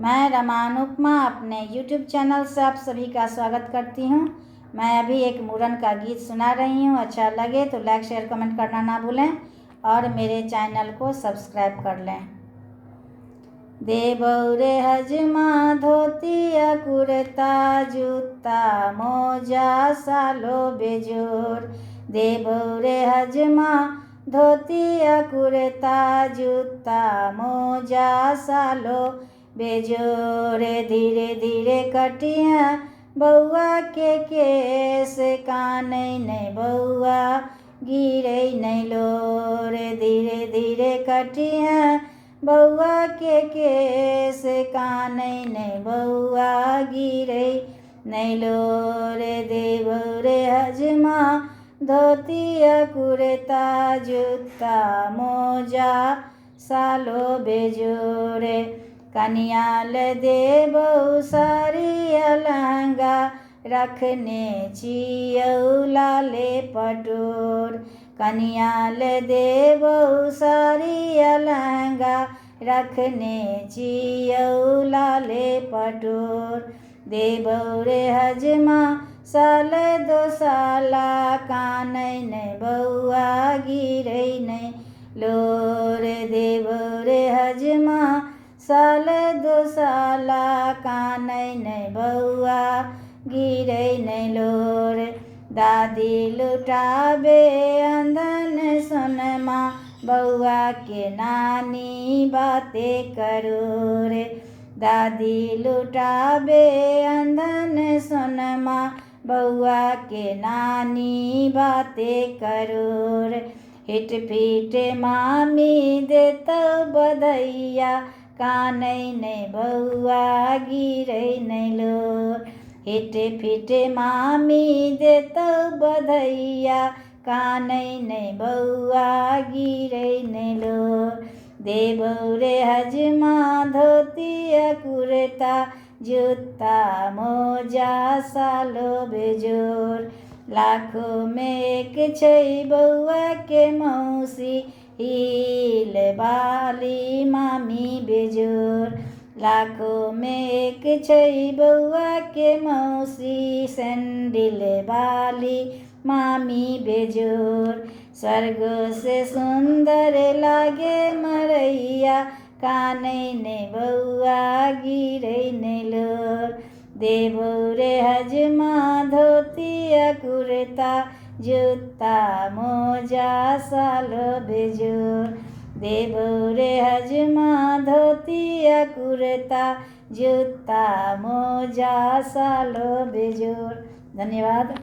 मैं रमानुपमा अपने YouTube channel से आप सभी का स्वागत करती हूँ। मैं अभी एक मुरन का गीत सुना रही हूँ। अच्छा लगे तो लाइक शेयर कमेंट करना ना भूलें और मेरे चैनल को सब्सक्राइब कर लें। देबौरे हजमा धोतिया कुर्ता जूता मोजा सालो बेजोर। देबौरे हजमा धोतिया कुर्ता जूता मोजा सालो बेजोरे। धीरे धीरे कटिया बउआ के केस कानै नहीं बउआ गिरै नहीं लोरे। धीरे धीरे कटिया बउआ के केस कानै नहीं बउआ गिरै नहीं लोरे। देबौरे हजमा धोतिया कुर्ता जूता मोजा सालो बेजोरे। कनियाल देबौ साड़िया लहंगा रखने छियौ लाले पटोर। कनियाल देबौ साड़िया लहंगा रखने छियौ लाले पटोर। देबौरे हजमा साल दो साला कानै नहीं बउआ गिरै नहीं लोरे। देबौरे हजमा साल दो साला कानै नहीं बउआ गिरै नहीं लोरे। दादी लुटाबे अंधन सोनमा बउआ के नानी बातें करो रे। दादी लुटाबे अंधन सोनमा बउआ के नानी बातें करो रे। हिट पीट मामी देतौ बधैया कानै नहीं बउआ गिरै नहीं लोर। हिट फिट मामी देतौ बधैया कानै नहीं बउआ गिरै नहीं लोर। देबौरे हजमा धोतिया कुर्ता जूता मोजा सालो बेजोर। लाखों में एक छै बउआ के मौसी हील बाली मामी बेजोर। लाखों में एक छै बउआ के मौसी सैंडिल बाली मामी बेजोर। स्वर्ग से सुंदर लागे मरैया कानै नहीं बउआ गिरै नहीं लोर। देबौरे हजमा धोतिया कुर्ता जूता मोजा सालो बेजोर। देबौरे हजमा धोतिया कुर्ता जूता मोजा सालो बेजोर। धन्यवाद।